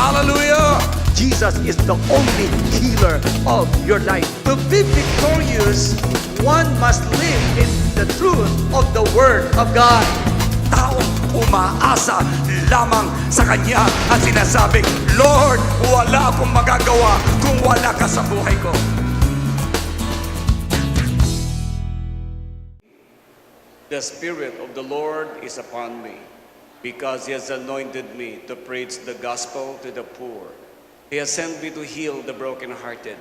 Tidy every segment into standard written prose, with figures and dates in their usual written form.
Hallelujah! Jesus is the only healer of your life. To be victorious, one must live in the truth of the Word of God. Taong umaasa lamang sa Kanya at sinasabing, Lord, wala akong magagawa kung wala ka sa buhay ko. The Spirit of the Lord is upon me, because He has anointed me to preach the gospel to the poor. He has sent me to heal the brokenhearted,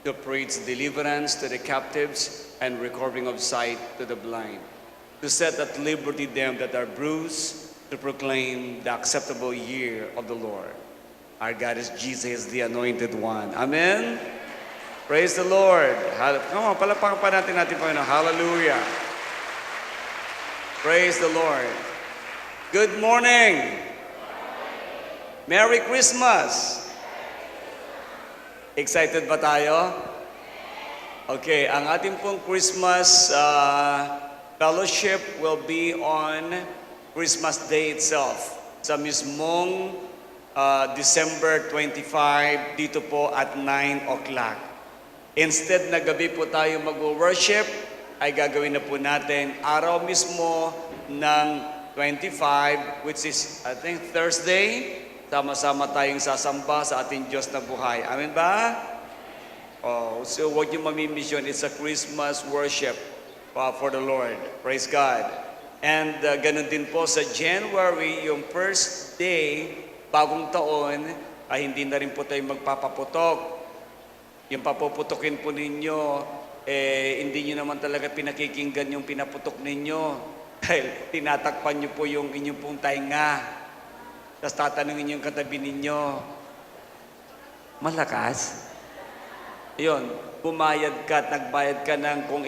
to preach deliverance to the captives and recovering of sight to the blind, to set at liberty them that are bruised, to proclaim the acceptable year of the Lord. Our God is Jesus, the Anointed One. Amen? Praise the Lord. Come on, palakpakan pa natin Panginoon. Hallelujah. Praise the Lord. Good morning. Merry Christmas. Excited ba tayo? Okay, ang ating pong Christmas fellowship will be on Christmas Day itself. Sa mismong December 25, dito po at 9 o'clock. Instead na gabi po tayo mag-worship, ay gagawin na po natin araw mismo ng 25, which is, I think, Thursday. Sama-sama tayong sasamba sa ating Diyos na buhay. Amen ba? Oh, so huwag niyo mamimiss yun. It's a Christmas worship for the Lord. Praise God. And ganun din po sa January, yung first day, bagong taon, ay hindi na rin po tayo magpapaputok. Yung papuputokin po ninyo, hindi nyo naman talaga pinakikinggan yung pinaputok ninyo. Dahil tinatakpan nyo po yung inyong pong tainga. Tapos tatanungin yung katabi ninyo, malakas? Yun, bumayad ka at nagbayad ka ng kung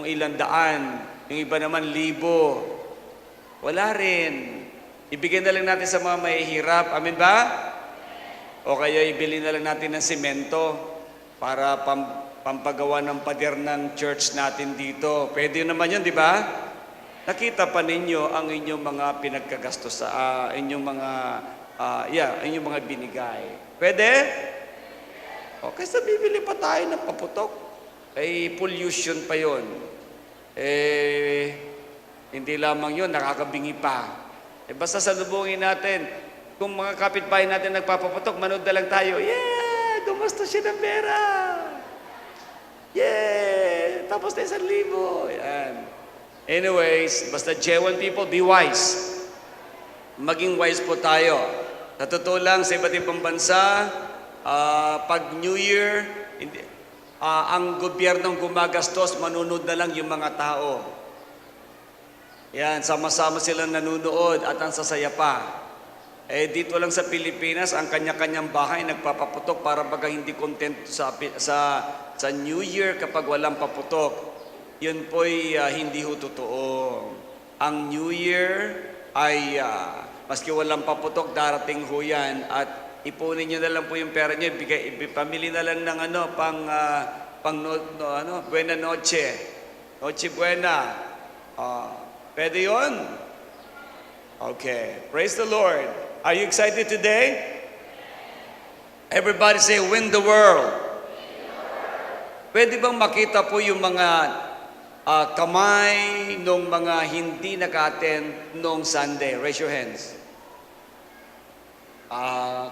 ilang daan, yung iba naman 1,000. Wala rin. Ibigay na lang natin sa mga mahihirap. Amen ba? O kaya ibili na lang natin ng semento para pampagawa ng pader ng church natin dito. Pwede naman yun, di ba? Nakita pa ninyo ang inyong mga pinagkagastos sa inyong mga binigay. Pwede? Okay, sa bibili pa tayo ng paputok. Pollution pa yon. Hindi lamang yun, nakakabingi pa. Basta salubungin natin. Kung mga kapitbahay natin nagpapaputok, manood na lang tayo. Yeah! Gumastos siya ng pera! Yeah! Tapos na 1,000. Yan. Anyways, basta J1 people, be wise. Maging wise po tayo. Sa totoo lang, sa iba't ibang bansa, pag New Year, ang gobyernong gumagastos, manunod na lang yung mga tao. Yan, sama-sama silang nanunood at ang sasaya pa. Dito lang sa Pilipinas, ang kanya-kanyang bahay nagpapaputok para baga hindi content sa New Year kapag walang paputok. Yun po'y hindi ho totoo. Ang New Year ay, maski walang paputok, darating ho yan. At ipunin nyo na lang po yung pera nyo. Pamili na lang ng Buena Noche. Noche Buena. Pwede yun? Okay. Praise the Lord. Are you excited today? Everybody say, win the world. Pwede bang makita po yung mga kamay nung mga hindi naka-attend nung Sunday? Raise your hands.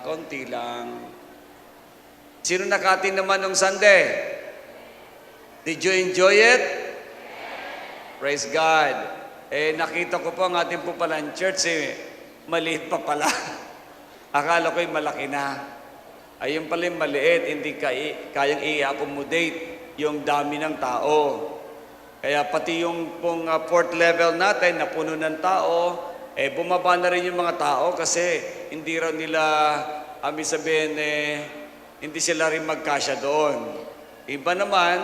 Konti lang. Sino naka-attend naman nung Sunday? Did you enjoy it? Praise God. Nakita ko po ang ating po palang church, maliit pa pala. Akala ko'y malaki na. Ayun pala yung maliit, hindi kayang i-accommodate yung dami ng tao. Kaya pati yung pong fourth level natin, napuno ng tao, bumaba na rin yung mga tao kasi hindi raw nila, sabihin, hindi sila rin magkasya doon. Iba naman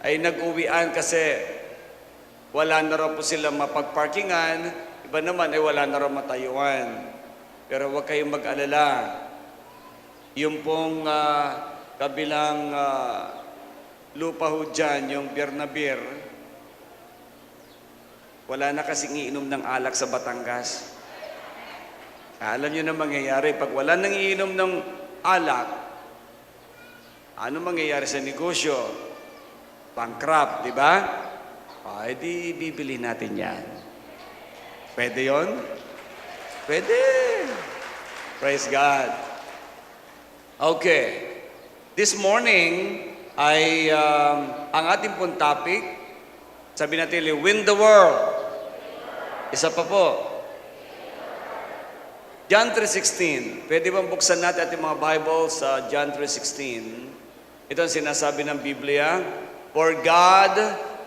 ay nag-uwian kasi wala na raw po sila mapagparkingan, iba naman ay wala na raw matayuan. Pero huwag kayong mag-alala. Yung pong kabilang lupa ho dyan, yung beer na beer, wala na kasing iinom ng alak sa Batangas. Alam nyo na mangyayari, pag wala nang iinom ng alak, ano mangyayari sa negosyo? Bankrupt, di ba? Di bibili natin yan. Pwede yon? Pwede. Praise God. Okay. This morning, ang ating pong topic, sabi natin, win the world. Isa pa po. John 3:16. Pwede bang buksan natin ating mga Bible sa John 3:16? Ito ang sinasabi ng Biblia. For God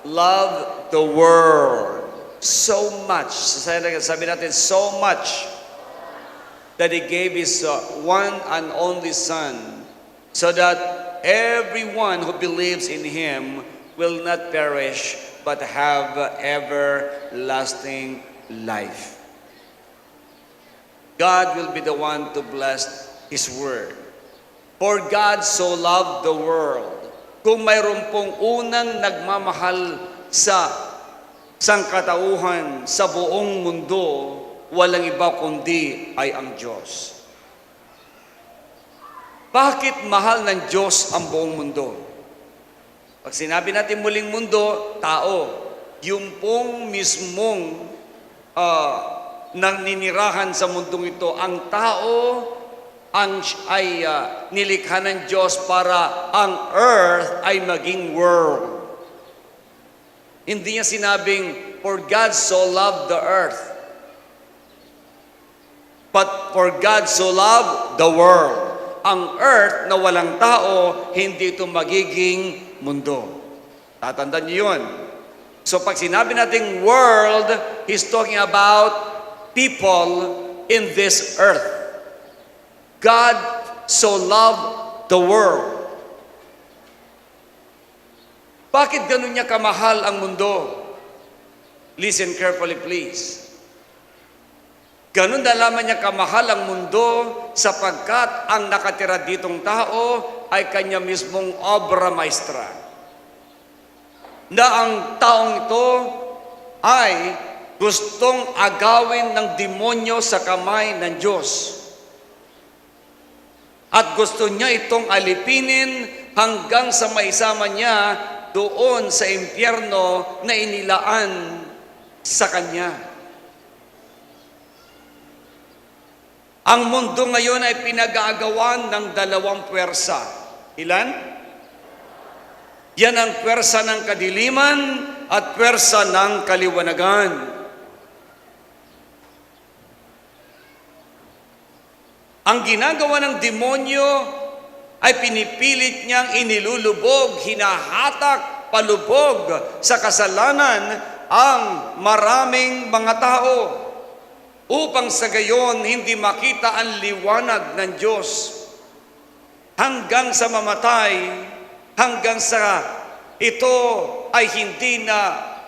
loved the world so much. Sabi natin, so much that He gave His one and only Son, so that everyone who believes in Him will not perish but have everlasting life. God will be the one to bless His word. For God so loved the world. Kung mayroon pong unang nagmamahal sa sangkatauhan sa buong mundo, walang iba kundi ay ang Diyos. Bakit mahal ng Diyos ang buong mundo? Pag sinabi natin muling mundo, tao. Yung pong mismong naninirahan sa mundong ito, ang tao ay nilikha ng Diyos para ang earth ay maging world. Hindi niya sinabing, for God so loved the earth. But for God so loved the world. Ang earth na walang tao, hindi ito magiging mundo. Tatandaan niyo yun. So pag sinabi nating world, He's talking about people in this earth. God so loved the world. Bakit ganun niya kamahal ang mundo? Listen carefully, please. Ganun na lamang niya kamahal ang mundo sapagkat ang nakatira ditong tao ay kanya mismong obra maestra. Na ang taong ito ay gustong agawin ng demonyo sa kamay ng Diyos. At gusto niya itong alipinin hanggang sa maisama niya doon sa impyerno na inilaan sa kanya. Ang mundo ngayon ay pinag-aagawan ng dalawang puwersa. Ilan? Yan ang puwersa ng kadiliman at puwersa ng kaliwanagan. Ang ginagawa ng demonyo ay pinipilit niyang inilulubog, hinahatak, palubog sa kasalanan ang maraming mga tao upang sa gayon hindi makita ang liwanag ng Diyos hanggang sa mamatay, hanggang sa ito ay hindi na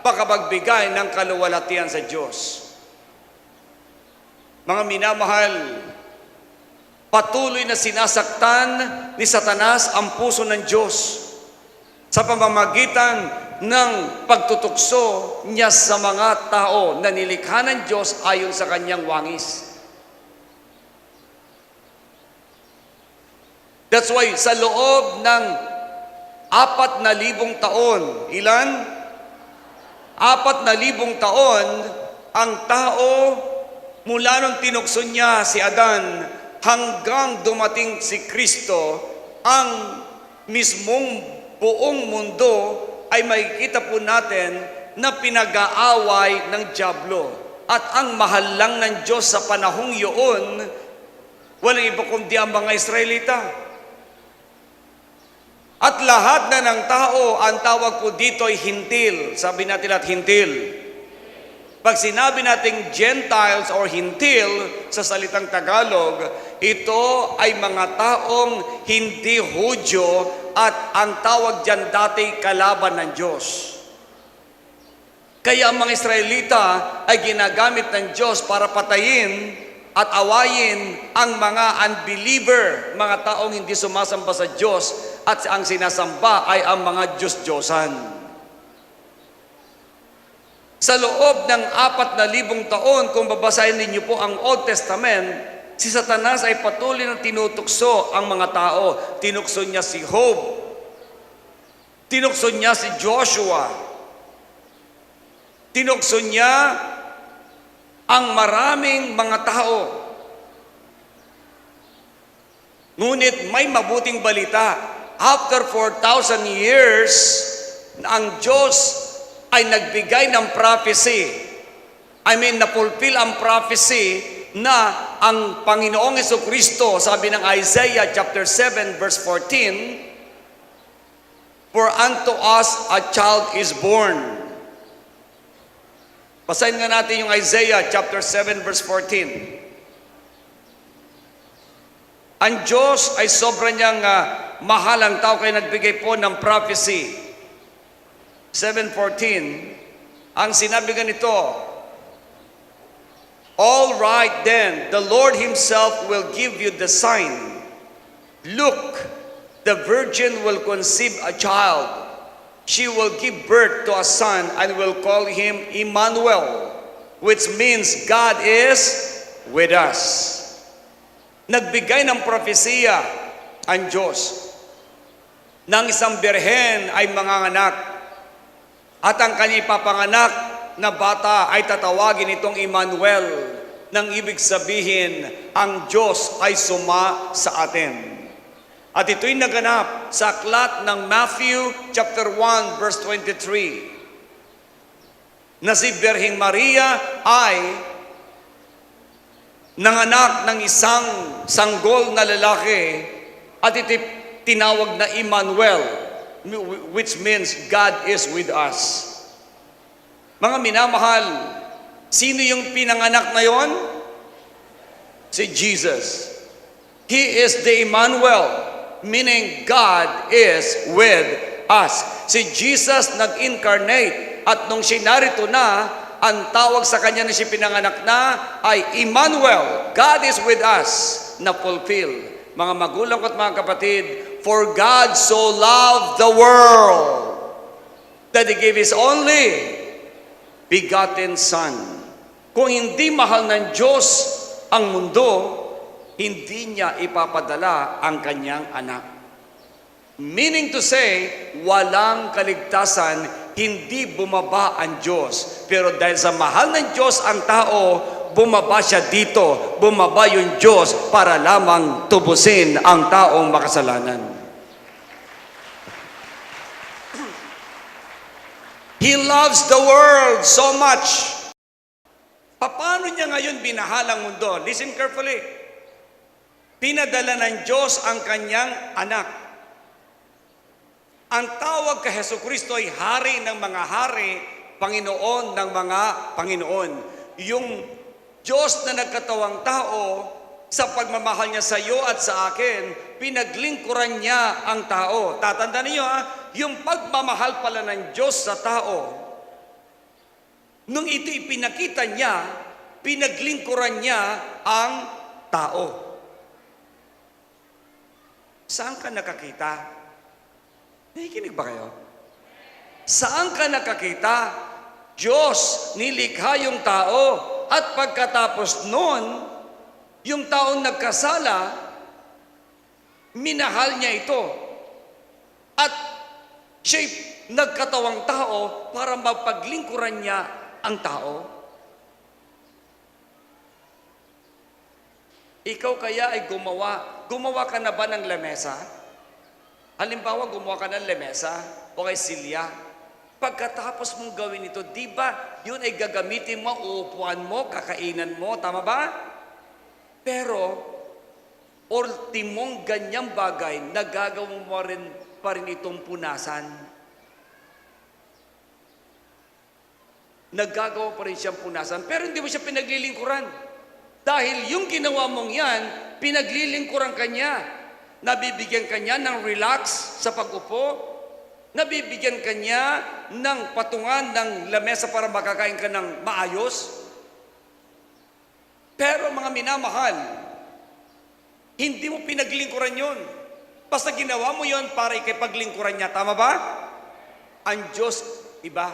makapagbigay ng kaluwalhatian sa Diyos. Mga minamahal, patuloy na sinasaktan ni Satanas ang puso ng Diyos sa pamamagitan ng pagtutukso niya sa mga tao na nilikha ng Diyos ayon sa kanyang wangis. That's why sa loob ng 4,000 taon, ilan? 4,000 taon, ang tao mula nung tinukso niya si Adan hanggang dumating si Kristo, ang mismong buong mundo ay makikita po natin na pinag-aaway ng dyablo. At ang mahal lang ng Diyos sa panahong yun, walang iba kundi ang mga Israelita. At lahat na ng tao, ang tawag po dito ay hintil. Sabi natin at hintil. Pag sinabi nating Gentiles or hintil sa salitang Tagalog, ito ay mga taong hindi Hudyo at ang tawag dyan dati kalaban ng Diyos. Kaya ang mga Israelita ay ginagamit ng Diyos para patayin at awayin ang mga unbeliever, mga taong hindi sumasamba sa Diyos at ang sinasamba ay ang mga Diyos-Diyosan. Sa loob ng 4,000 taon, kung babasahin ninyo po ang Old Testament, Si Satanas ay patuloy na tinutukso ang mga tao. Tinukso niya si Job. Tinukso niya si Joshua. Tinukso niya ang maraming mga tao. Ngunit may mabuting balita. After 4,000 years, ang Diyos ay nagbigay ng prophecy. Napulfill ang prophecy na ang Panginoong Jesucristo, sabi ng Isaiah chapter 7 verse 14, "For unto us a child is born." Basahin nga natin yung Isaiah chapter 7 verse 14. Ang Diyos ay sobrang niyang mahal ang tao kaya nagbigay po ng prophecy. 7:14, ang sinabi ganito, "All right then, the Lord himself will give you the sign. Look, the virgin will conceive a child. She will give birth to a son and will call him Emmanuel," which means God is with us. Nagbigay ng propesiya ang Diyos ng isang birhen ay manganganak at ang kanyang ipapanganak na bata ay tatawagin itong Emmanuel, nang ibig sabihin, ang Diyos ay suma sa atin. At ito'y naganap sa aklat ng Matthew chapter 1 verse 23, na si Birheng Maria ay nanganak ng isang sanggol na lalaki at ito'y tinawag na Emmanuel, which means God is with us. Mga minamahal, sino yung pinanganak na yon? Si Jesus. He is the Emmanuel, meaning God is with us. Si Jesus nag-incarnate at nung siya narito na, ang tawag sa kanya na siya pinanganak na ay Emmanuel, God is with us, na fulfill. Mga magulang ko at mga kapatid, for God so loved the world that He gave His only begotten Son. Kung hindi mahal ng Diyos ang mundo, hindi niya ipapadala ang kanyang anak. Meaning to say, walang kaligtasan, hindi bumaba ang Diyos. Pero dahil sa mahal ng Diyos ang tao, bumaba siya dito. Bumaba yung Diyos para lamang tubusin ang taong makasalanan. He loves the world so much. Paano niya ngayon binahal ang mundo? Listen carefully. Pinadala ng Diyos ang kanyang anak. Ang tawag kay Jesucristo ay hari ng mga hari, Panginoon ng mga Panginoon. Yung Diyos na nagkatawang tao, sa pagmamahal niya sa iyo at sa akin, pinaglingkuran niya ang tao. Tatandaan niyo yung pagmamahal pala ng Diyos sa tao, nung ito ipinakita niya, pinaglingkuran niya ang tao. Saan ka nakakita? Nakikinig ba kayo? Saan ka nakakita? Diyos, nilikha yung tao at pagkatapos nun, yung taong nagkasala, minahal niya ito. At siya'y nagkatawang tao para mapaglingkuran niya ang tao. Ikaw kaya ay gumawa ka na ba ng lamesa? Halimbawa, gumawa ka ng lamesa o kay silya. Pagkatapos mong gawin ito, di ba yun ay gagamitin mo, uupuan mo, kakainan mo, tama ba? Pero, ultimong ganyang bagay, nagagawa mo rin pa rin itong punasan. Nagagawa pa rin siyang punasan, pero hindi mo siya pinaglilingkuran. Dahil yung ginawa mong yan, pinaglilingkuran ka niya. Nabibigyan ka niya ng relax sa pag-upo. Nabibigyan ka niya ng patungan ng lamesa para makakain ka ng maayos. Pero mga minamahal, hindi mo pinaglingkuran yun. Basta ginawa mo yun para ikipaglingkuran niya. Tama ba? Ang Diyos, iba,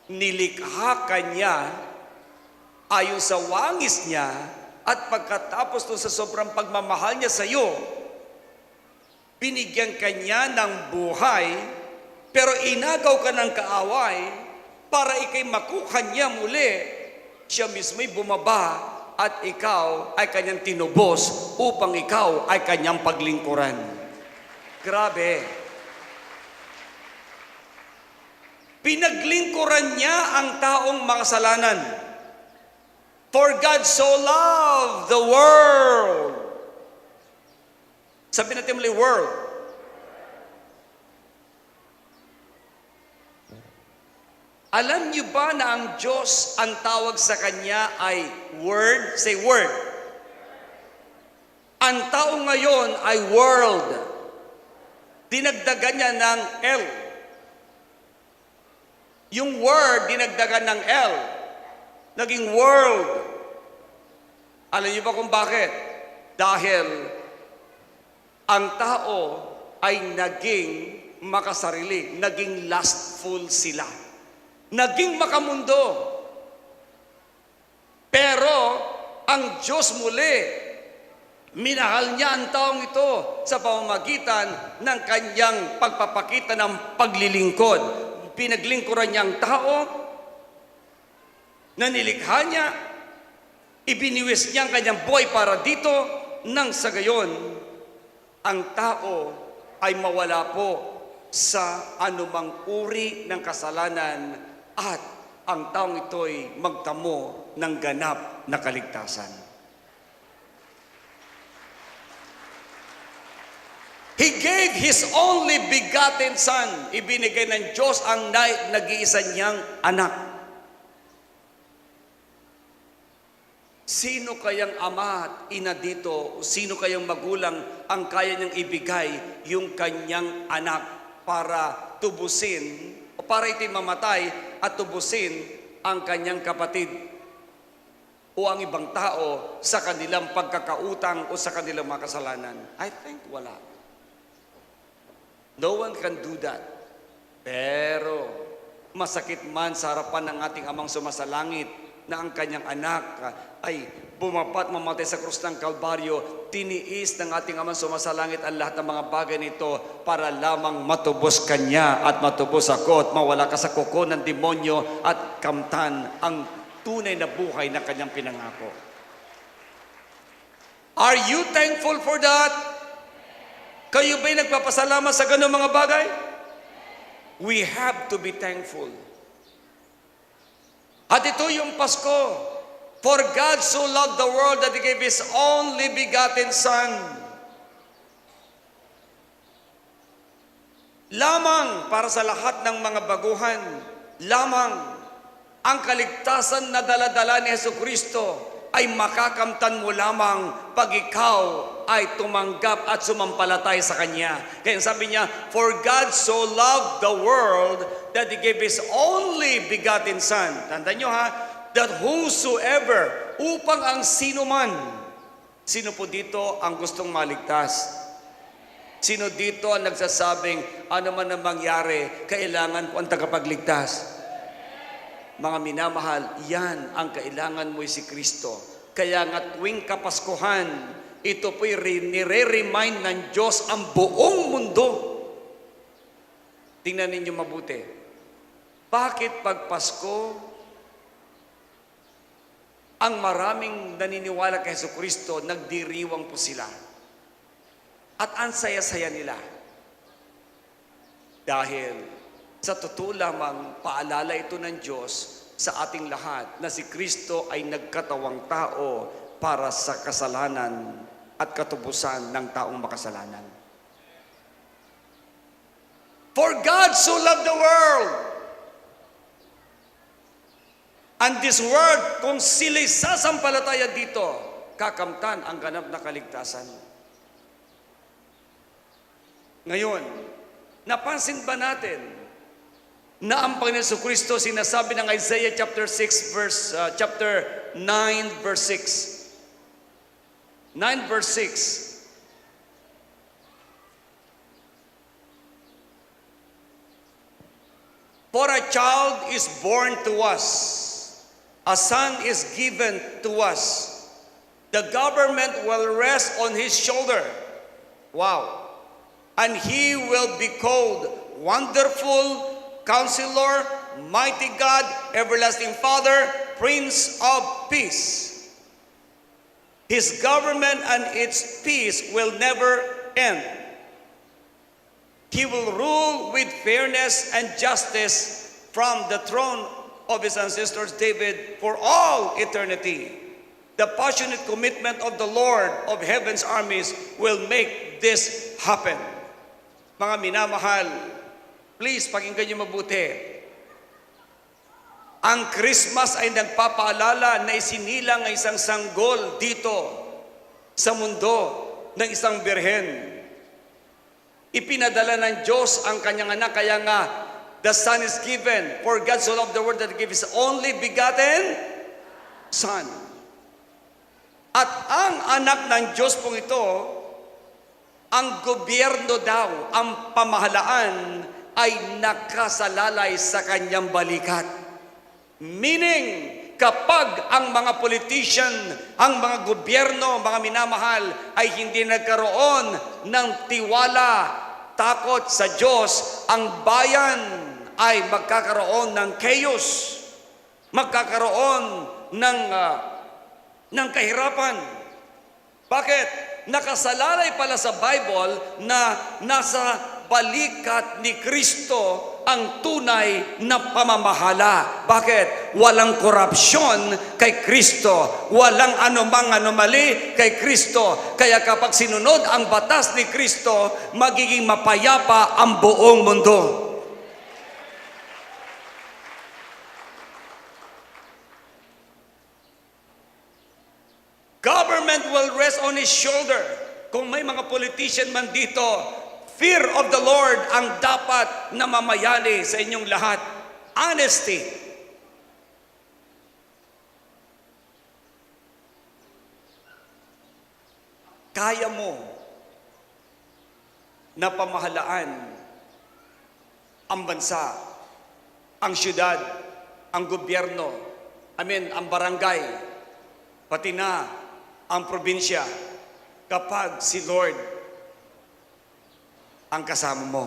nilikha ka niya ayon sa wangis niya At pagkatapos doon sa sobrang pagmamahal niya sa iyo, binigyan ka niya ng buhay, pero inagaw ka ng kaaway para ikay makuha niya muli. Siya mismo'y bumaba at ikaw ay kanyang tinubos upang ikaw ay kanyang paglingkuran. Grabe. Pinaglingkuran niya ang taong makasalanan. For God so loved the world. Sabi natin muli, world. Alam niyo ba na ang Diyos, ang tawag sa Kanya ay Word? Say Word. Ang tao ngayon ay world. Dinagdagan niya ng L. Yung Word, dinagdagan ng L. Naging world. Alam niyo ba kung bakit? Dahil ang tao ay naging makasarili, naging lustful sila. Naging makamundo. Pero ang Diyos muli, minahal niya ang taong ito sa pamamagitan ng kanyang pagpapakita ng paglilingkod. Pinaglingkuran niya ang tao, na nilikha niya, ibiniwis niya ang kanyang buhay para dito, nang sa gayon, ang tao ay mawala po sa anumang uri ng kasalanan at ang taong ito'y magtamo ng ganap na kaligtasan. He gave His only begotten Son. Ibinigay ng Diyos ang nag-iisa niyang anak. Sino kayang ama at ina dito, sino kayang magulang ang kaya niyang ibigay yung kanyang anak para tubusin, o para ito'y mamatay at tubusin ang kanyang kapatid o ang ibang tao sa kanilang pagkakautang o sa kanilang mga kasalanan? I think wala. No one can do that. Pero masakit man sa harapan ng ating amang sumasalangit na ang kanyang anak ay bumapat mamatay sa krus ng Kalbaryo, tiniis ng ating amang sumasalangit ang lahat ng mga bagay nito para lamang matubos kanya at matubos ako at mawala ka sa kuko ng demonyo at kamtan ang tunay na buhay na kanyang pinangako. Are you thankful for that? Kayo ba'y nagpapasalamat sa ganung mga bagay? We have to be thankful. At ito yung Pasko. For God so loved the world that He gave His only begotten Son. Lamang para sa lahat ng mga baguhan, lamang ang kaligtasan na dala-dala ni Jesucristo ay makakamtan mo lamang pag ikaw ay tumanggap at sumampalatay sa Kanya. Kaya sabi niya, for God so loved the world that He gave His only begotten Son. Tandaan niyo ha, that whosoever, upang ang sino man. Sino po dito ang gustong maligtas? Sino dito ang nagsasabing, ano man ang mangyari, kailangan ko ang tagapagligtas? Mga minamahal, yan ang kailangan mo si Kristo. Kaya nga tuwing Kapaskuhan, ito po'y nire-remind ng Diyos ang buong mundo. Tingnan ninyo mabuti. Bakit pag Pasko, ang maraming naniniwala kay Jesucristo, nagdiriwang po sila? At ang saya-saya nila. Dahil sa totoo lamang, paalala ito ng Diyos sa ating lahat na si Kristo ay nagkatawang tao para sa kasalanan at katubusan ng taong makasalanan. For God so loved the world. And this world, kung sila'y sasampalataya dito, kakamtan ang ganap na kaligtasan. Ngayon, napansin ba natin na ang Panginoon Jesucristo sinasabi ng Isaiah chapter 9 verse 6. 9 verse 6. For a child is born to us, a son is given to us, The government will rest on his shoulder. Wow. And he will be called Wonderful Counselor, Mighty God, Everlasting Father, Prince of Peace. His government and its peace will never end. He will rule with fairness and justice from the throne of his ancestors David for all eternity. The passionate commitment of the Lord of heaven's armies will make this happen. Mga minamahal, please pakinggan niyo mabuti. Ang Christmas ay nagpapaalala na isinilang ng isang sanggol dito sa mundo ng isang birhen. Ipinadala ng Diyos ang kanyang anak, kaya nga, the Son is given. For God so loved the world that He gave His only begotten Son. At ang anak ng Diyos pong ito, ang gobyerno daw, ang pamahalaan ay nakasalalay sa kanyang balikat. Meaning, kapag ang mga politician, ang mga gobyerno, mga minamahal, ay hindi nagkaroon ng tiwala, takot sa Diyos, ang bayan ay magkakaroon ng chaos, magkakaroon ng kahirapan. Bakit? Nakasalalay pala sa Bible na nasa balikat ni Kristo ang tunay na pamamahala. Bakit? Walang korupsyon kay Kristo. Walang anumang anomaly kay Kristo. Kaya kapag sinunod ang batas ni Kristo, magiging mapayapa ang buong mundo. Government will rest on his shoulder. Kung may mga politician man dito, fear of the Lord ang dapat na mamayani sa inyong lahat. Honesty. Kaya mo na pamahalaan ang bansa, ang syudad, ang gobyerno, ang barangay, pati na ang probinsya kapag si Lord ang kasama mo.